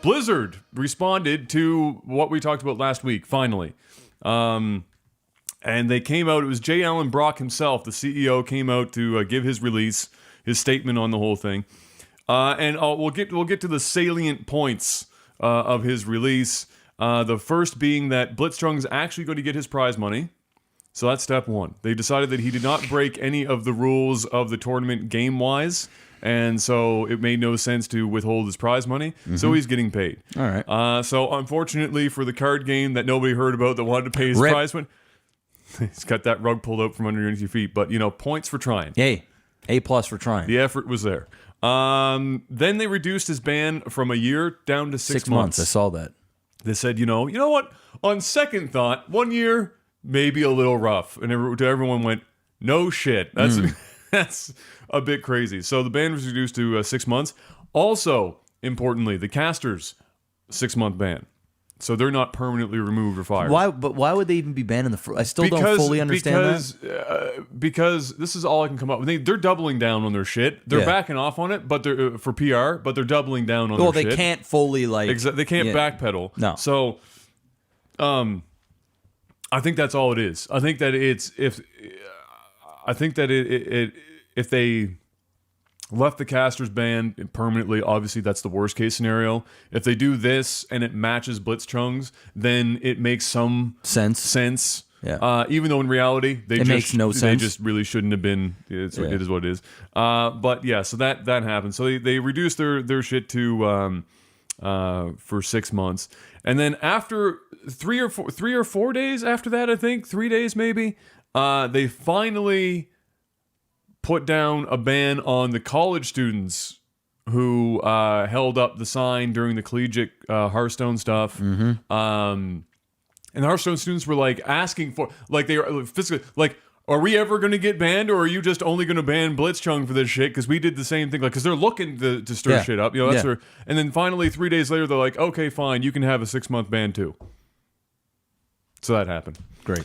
Blizzard responded to what we talked about last week, finally. And they came out, it was J. Allen Brock himself, the CEO, came out to give his release, his statement on the whole thing. And we'll get to the salient points of his release. The first being that Blitzchung's actually going to get his prize money. So that's step one. They decided that he did not break any of the rules of the tournament game-wise, and so it made no sense to withhold his prize money, so he's getting paid. All right. So unfortunately for the card game that nobody heard about that wanted to pay his prize money, he's got that rug pulled out from underneath your feet, but, points for trying. Yay. A+ for trying. The effort was there. Then they reduced his ban from a year down to 6 months. I saw that. They said, you know what? On second thought, 1 year, maybe a little rough. And everyone went, no shit. That's a bit crazy. So the ban was reduced to 6 months. Also, importantly, the casters, 6-month ban. So they're not permanently removed or fired. Why would they even be banned in the first? I still don't fully understand that. Because this is all I can come up with. They're doubling down on their shit. They're backing off on it, but they're for PR. But they're doubling down on their shit. Well, they can't fully they can't backpedal. No. So, I think that's all it is. I think that if they left the casters banned permanently, obviously that's the worst case scenario. If they do this and it matches Blitzchung's, then it makes some sense. Yeah. Even though in reality it makes no sense. They just really shouldn't have been. It is what it is. But yeah, so that happened. So they reduced their shit to for 6 months, and then after 3 or 4 days after that, I think 3 days maybe, they finally put down a ban on the college students who held up the sign during the collegiate Hearthstone stuff. And the Hearthstone students were asking for, they were physically are we ever going to get banned, or are you just only going to ban Blitzchung for this shit? Because we did the same thing, because they're looking to stir shit up. And then finally 3 days later, they're like, okay, fine, you can have a 6-month ban too. So that happened. Great.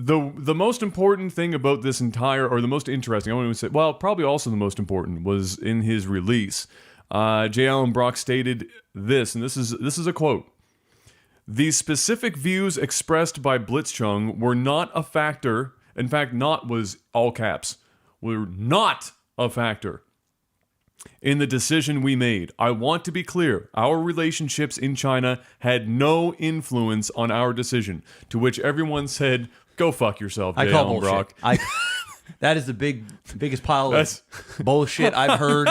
The most important thing about this entire, or the most interesting, I wouldn't even say, well, probably also the most important, was in his release. J. Allen Brock stated this, and this is a quote. "The specific views expressed by Blitzchung were not a factor. In fact, not was all caps. Were not a factor in the decision we made. I want to be clear. Our relationships in China had no influence on our decision." To which everyone said, "Go fuck yourself, J. Allen Brock." That is the biggest pile of bullshit I've heard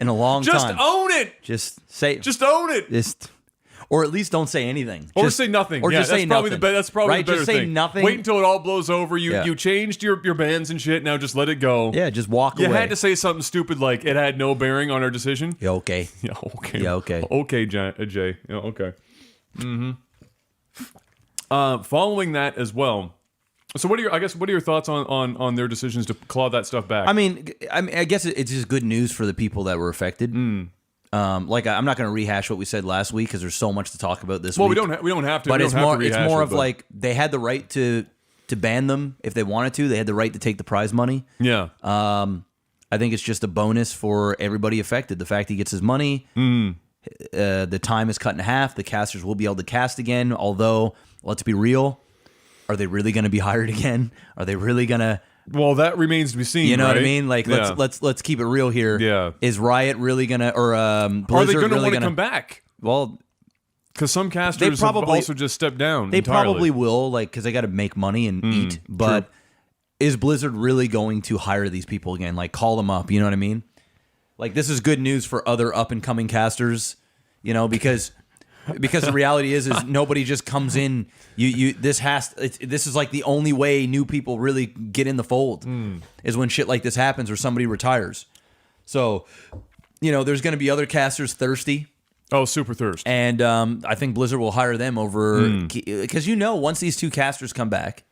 in a long time. Just own it. Just own it. Or at least don't say anything. Or say nothing. Or just say nothing. That's probably the better just say thing. Nothing. Wait until it all blows over. You changed your bans and shit. Now just let it go. Yeah, just walk away. You had to say something stupid like it had no bearing on our decision. Yeah, okay. Yeah, okay. Yeah, okay. Okay, Jay. Yeah, okay. Following that as well. So what are your thoughts on their decisions to claw that stuff back? I mean, I guess it's just good news for the people that were affected. I'm not going to rehash what we said last week because there's so much to talk about this week. Well, we don't have to. But it's more of they had the right to ban them if they wanted to. They had the right to take the prize money. Yeah. I think it's just a bonus for everybody affected. The fact he gets his money, the time is cut in half. The casters will be able to cast again. Although, let's be real, are they really going to be hired again? Are they really going to? Well, that remains to be seen. You know what I mean? Let's keep it real here. Yeah. Is Riot really gonna, or Blizzard are they going to really want to come back? Well, because some casters have also just stepped down. They probably will, because they got to make money and eat. But is Blizzard really going to hire these people again? Call them up. You know what I mean? This is good news for other up and coming casters. Because the reality is nobody just comes in. This is the only way new people really get in the fold is when shit like this happens or somebody retires. So, there's going to be other casters thirsty. Oh, super thirst. And I think Blizzard will hire them over because once these two casters come back,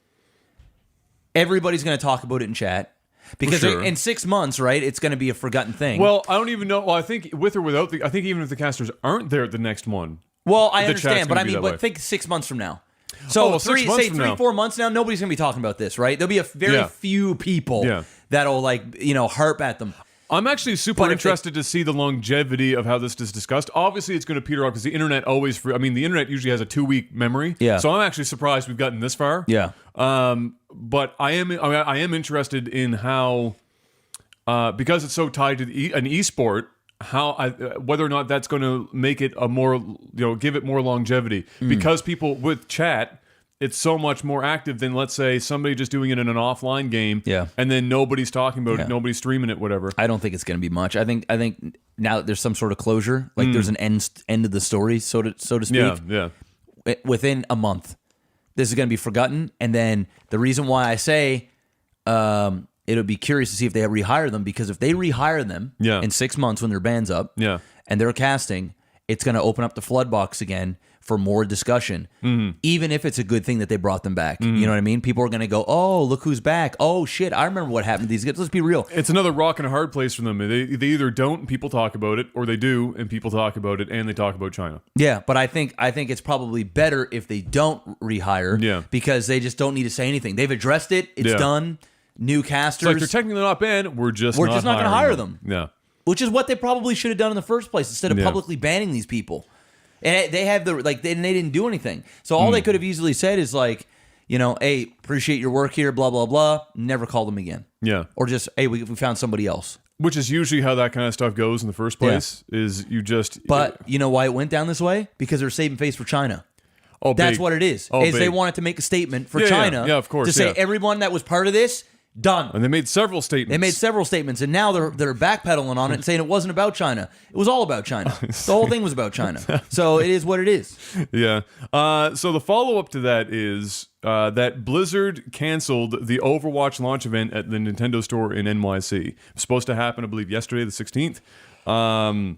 everybody's going to talk about it in chat. Because in 6 months, right, it's going to be a forgotten thing. Well, I don't even know. Well, I think with or without I think even if the casters aren't there at the next one. Well, I understand, but think 6 months from now. So 4 months now, nobody's going to be talking about this, right? There'll be a very few people that'll harp at them. I'm actually super interested to see the longevity of how this is discussed. Obviously, it's going to peter off because the internet always. I mean, the internet usually has a 2-week memory. Yeah. So I'm actually surprised we've gotten this far. Yeah. But I am interested in how, because it's so tied to an esport, whether or not that's going to make it a more, give it more longevity. Because people with chat, it's so much more active than, let's say, somebody just doing it in an offline game. Yeah. And then nobody's talking about it, nobody's streaming it, whatever. I don't think it's going to be much. I think now that there's some sort of closure, like there's an end of the story, so to speak. Yeah. Within a month, this is going to be forgotten. And then the reason why I say it'll be curious to see if they rehire them, because if they rehire them in 6 months when their band's up and they're casting, it's going to open up the flood box again for more discussion, even if it's a good thing that they brought them back. You know what I mean? People are going to go, oh, look who's back. Oh, shit, I remember what happened to these guys. Let's be real. It's another rock and a hard place for them. They either don't and people talk about it, or they do and people talk about it and they talk about China. Yeah, but I think it's probably better if they don't rehire because they just don't need to say anything. They've addressed it. It's done. New casters. It's like they're technically not banned. We're just not going to hire them. Yeah. Which is what they probably should have done in the first place instead of publicly banning these people. And they have they didn't do anything. So all they could have easily said is like, hey, appreciate your work here, blah, blah, blah. Never call them again. Yeah. Or just, hey, we found somebody else. Which is usually how that kind of stuff goes in the first place, is you just... But you know why it went down this way? Because they're saving face for China. Oh, That's big. what it is. Oh, is they big. wanted to make a statement for China. Yeah, of course. To say everyone that was part of this, done. And they made several statements. They made several statements, and now they're backpedaling on it and saying it wasn't about China. It was all about China. The whole thing was about China. So it is what it is. Yeah. So the follow-up to that is that Blizzard canceled the Overwatch launch event at the Nintendo store in NYC. It was supposed to happen, I believe, yesterday, the 16th. And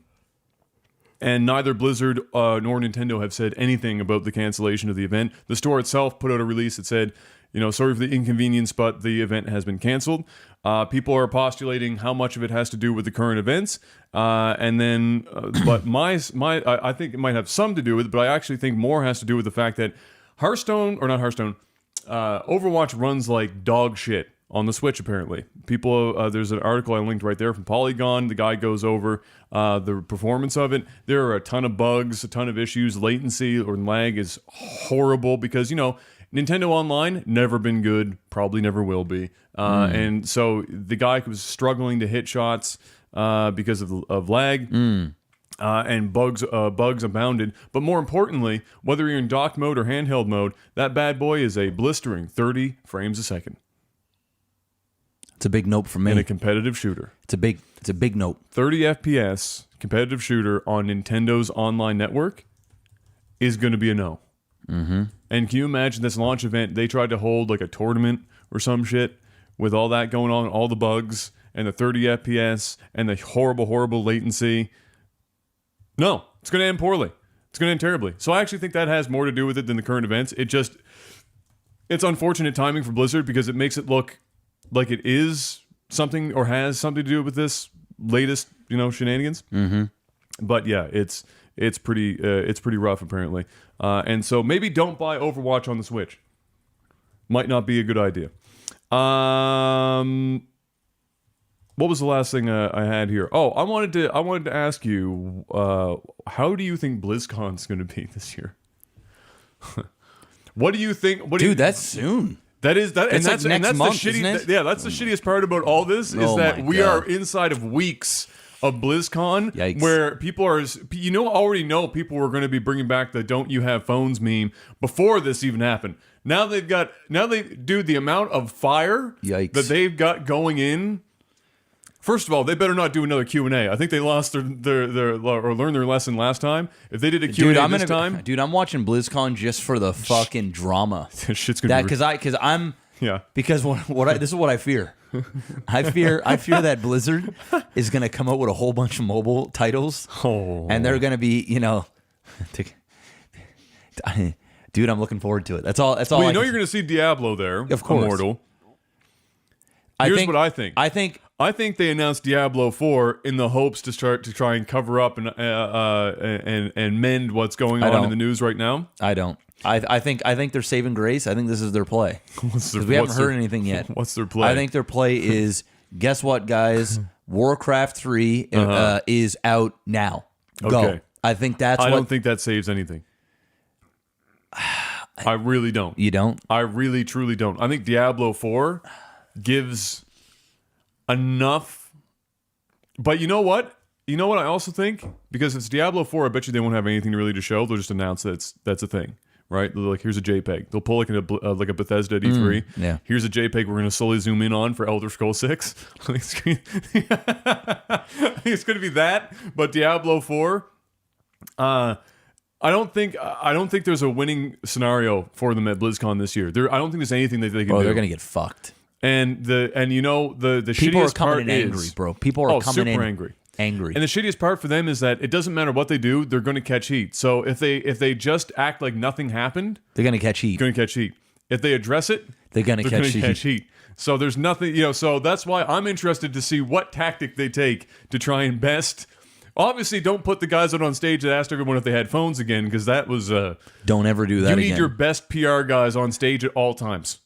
neither Blizzard nor Nintendo have said anything about the cancellation of the event. The store itself put out a release that said, sorry for the inconvenience, but the event has been canceled. People are postulating how much of it has to do with the current events, and then, but I think it might have some to do with it, but I actually think more has to do with the fact that Overwatch runs like dog shit on the Switch. Apparently, people. There's an article I linked right there from Polygon. The guy goes over the performance of it. There are a ton of bugs, a ton of issues. Latency or lag is horrible because Nintendo Online, never been good, probably never will be. And so the guy was struggling to hit shots because of lag. And bugs abounded. But more importantly, whether you're in docked mode or handheld mode, that bad boy is a blistering 30 frames a second. It's a big nope for me. In a competitive shooter. It's a big nope. 30 FPS competitive shooter on Nintendo's online network is going to be a no. Mm-hmm. And can you imagine this launch event? They tried to hold like a tournament or some shit with all that going on, all the bugs and the 30 FPS and the horrible latency. No, it's going to end poorly. It's going to end terribly. So I actually think that has more to do with it than the current events. It's unfortunate timing for Blizzard because it makes it look like it is something or has something to do with this latest, shenanigans. Mm-hmm. But yeah, it's pretty rough apparently. And so maybe don't buy Overwatch on the Switch. Might not be a good idea. What was the last thing I had here? Oh, I wanted to ask you, how do you think BlizzCon's going to be this year? What do you think? Dude, that's soon. That is that, It's and that's like next the month, shitty. isn't it? Yeah, that's the shittiest part about all this is that my we God. are inside of weeks of BlizzCon, Yikes. where people are, already know people were going to be bringing back the "Don't you have phones" meme before this even happened. Now the amount of fire Yikes. that they've got going in. First of all, they better not do another Q&A. I think they lost their or learned their lesson last time. If they did a Q&A this time, dude, I'm watching BlizzCon just for the fucking drama. shit's gonna be because this is what I fear. I fear that Blizzard is gonna come out with a whole bunch of mobile titles, and they're gonna be, dude, I'm looking forward to it. That's all. Well, you're gonna see Diablo there, of course. Immortal. Here's what I think. I think they announced Diablo 4 in the hopes to try and cover up and mend what's going on in the news right now. I don't. I think they're saving grace. I think this is their play. Because we haven't heard anything yet. What's their play? I think their play is, guess what, guys? Warcraft 3 is out now. Go. Okay. I think that's I don't think that saves anything. I really don't. You don't? I really, truly don't. I think Diablo 4 gives enough. But you know what? You know what I also think? Because it's Diablo 4, I bet you they won't have anything really to show. They'll just announce that's a thing, right? They're like, here's a JPEG. They'll pull like a Bethesda D3. Yeah. Here's a JPEG we're going to slowly zoom in on for Elder Scrolls 6. I think it's going to be that, but Diablo 4. I don't think there's a winning scenario for them at BlizzCon this year. I don't think there's anything that they can do. They're gonna get fucked. And the People are shittiest coming part in is angry, bro. People are coming super in angry. And the shittiest part for them is that it doesn't matter what they do, they're going to catch heat. So if they just act like nothing happened, they're gonna catch heat. Going to catch heat. If they address it, they're gonna catch heat. So there's nothing, so that's why I'm interested to see what tactic they take to try and best. Obviously, don't put the guys out on stage that asked everyone if they had phones again, because that was... don't ever do that again. You need your best PR guys on stage at all times.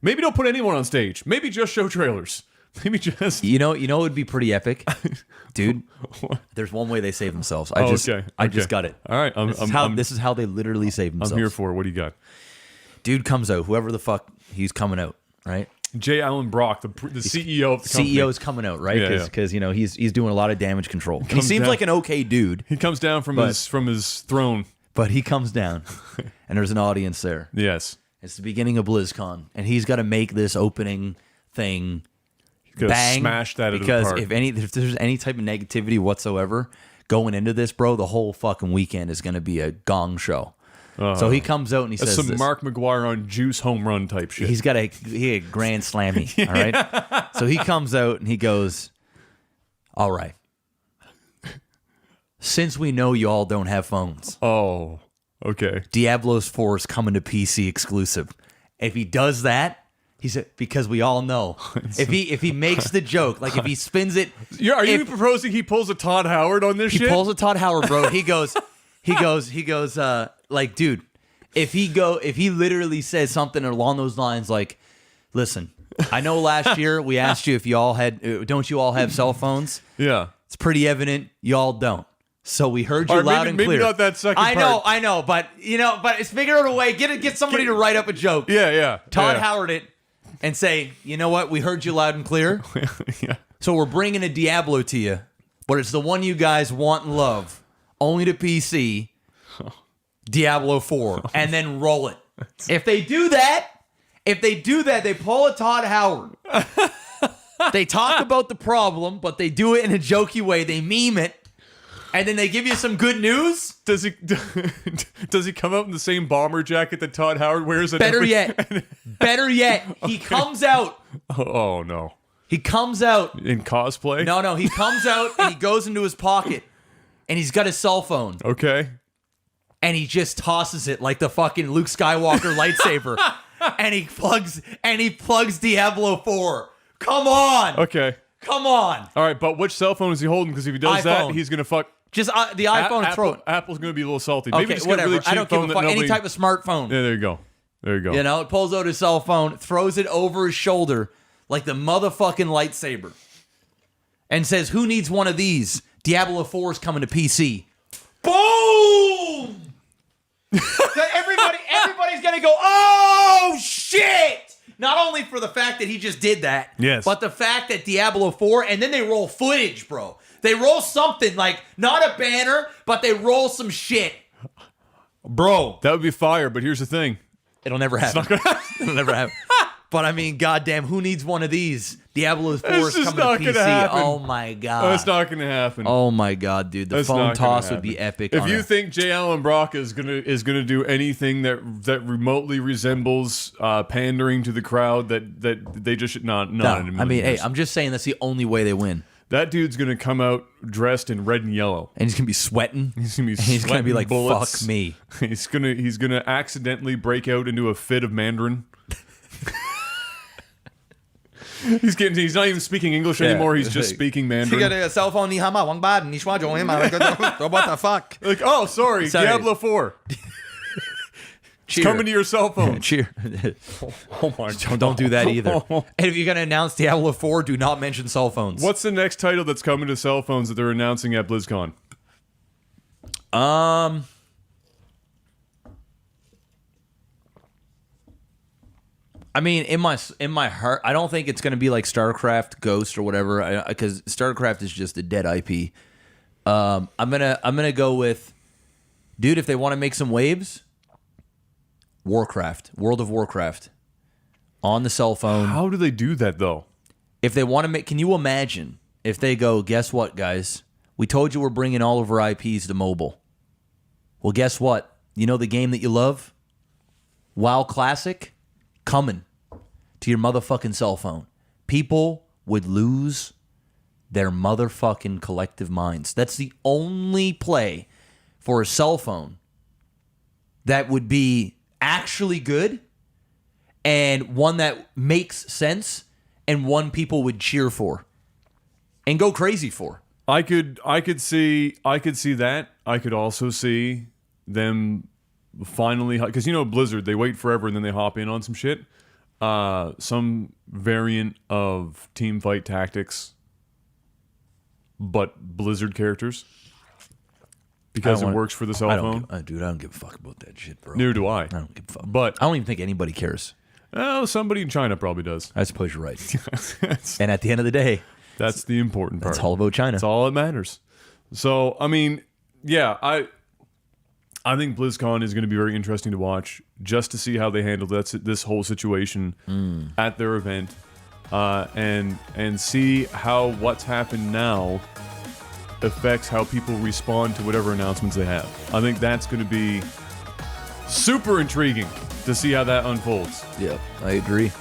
Maybe don't put anyone on stage. Maybe just show trailers. Maybe just... You know what would be pretty epic? Dude, there's one way they save themselves. I just got it. All right. This is how they literally save themselves. I'm here for it. What do you got? Dude comes out. Whoever the fuck he's coming out, right? J. Allen Brock, the CEO of the company. CEO is coming out, right? Because he's doing a lot of damage control. He seems like an okay dude. He comes down from his throne. But he comes down, and there's an audience there. Yes. It's the beginning of BlizzCon, and he's got to make this opening thing bang. Smash that into the because park. if there's any type of negativity whatsoever going into this, bro, the whole fucking weekend is going to be a gong show. So he comes out and he says some this. Mark McGuire on Juice home run type shit. He's got a grand slammy, all right? So he comes out and he goes, all right. Since we know you all don't have phones. Oh, okay. Diablo's 4 is coming to PC exclusive. If he does that, he said, because we all know. If he makes the joke, like if he spins it. Are you proposing he pulls a Todd Howard on this shit? He pulls a Todd Howard, bro. He goes, like, dude, if he literally says something along those lines, like, listen, I know last year we asked you if you all don't you all have cell phones? Yeah. It's pretty evident you all don't. So we heard you loud and clear. Maybe not that second part. I know, but it's figure out a way. Get somebody to write up a joke. Yeah. Todd Howard it and say, you know what? We heard you loud and clear. Yeah. So we're bringing a Diablo to you, but it's the one you guys want and love. Only to PC, Diablo 4, and then roll it. If they do that, they pull a Todd Howard. They talk about the problem, but they do it in a jokey way. They meme it, and then they give you some good news. Does he come out in the same bomber jacket that Todd Howard wears? Better yet, he comes out. Oh no. He comes out in cosplay? No, he comes out and he goes into his pocket. And he's got his cell phone. Okay. And he just tosses it like the fucking Luke Skywalker lightsaber. And he plugs Diablo 4. Come on. Okay. Come on. All right, but which cell phone is he holding? Because if he does that, he's going to fuck. Just the iPhone throw it. Apple's going to be a little salty. Okay, Maybe just whatever. Get a really cheap I don't give a fuck. Nobody... Any type of smartphone. Yeah, there you go. It pulls out his cell phone, throws it over his shoulder like the motherfucking lightsaber. And says, who needs one of these? Diablo 4 is coming to PC. Boom! Everybody's gonna go, oh shit! Not only for the fact that he just did that, yes, but the fact that Diablo 4, and then they roll footage, bro. They roll something like not a banner, but they roll some shit, bro. That would be fire. But here's the thing: it'll never happen. It's not gonna happen. It'll never happen. But I mean, goddamn, who needs one of these? Diablo 4 is coming to PC. Oh my god, it's not going to happen. Oh my god, dude, the phone toss would be epic. If you think J. Allen Brock is gonna do anything that remotely resembles pandering to the crowd, that they just should not. I mean, hey, I'm just saying that's the only way they win. That dude's gonna come out dressed in red and yellow, and he's gonna be sweating. He's gonna be like, bullets. "Fuck me." He's gonna accidentally break out into a fit of Mandarin. He's not even speaking English anymore. He's just speaking Mandarin. He got a cell phone. What the fuck? Like, oh, sorry, Diablo 4. It's coming to your cell phone. Cheer. Oh my god. Don't do that either. And if you're going to announce Diablo 4, do not mention cell phones. What's the next title that's coming to cell phones that they're announcing at BlizzCon? I mean, in my heart, I don't think it's going to be like StarCraft Ghost or whatever, because StarCraft is just a dead IP. I'm gonna go with, dude. If they want to make some waves, World of Warcraft, on the cell phone. How do they do that though? If they want to make, can you imagine if they go, guess what, guys? We told you we're bringing all of our IPs to mobile. Well, guess what? You know the game that you love, WoW Classic, coming to your motherfucking cell phone. People would lose their motherfucking collective minds. That's the only play for a cell phone that would be actually good and one that makes sense and one people would cheer for and go crazy for. I could see that. I could also see them finally, because Blizzard, they wait forever and then they hop in on some shit. Some variant of team fight tactics, but Blizzard characters, because it works for the cell phone. Dude, I don't give a fuck about that shit, bro. Neither do I. I don't give a fuck. But I don't even think anybody cares. Oh, somebody in China probably does. I suppose you're right. And at the end of the day, that's the important part. It's all about China. That's all that matters. So, I mean, yeah, I think BlizzCon is going to be very interesting to watch, just to see how they handle this whole situation at their event, and see how what's happened now affects how people respond to whatever announcements they have. I think that's going to be super intriguing to see how that unfolds. Yeah, I agree.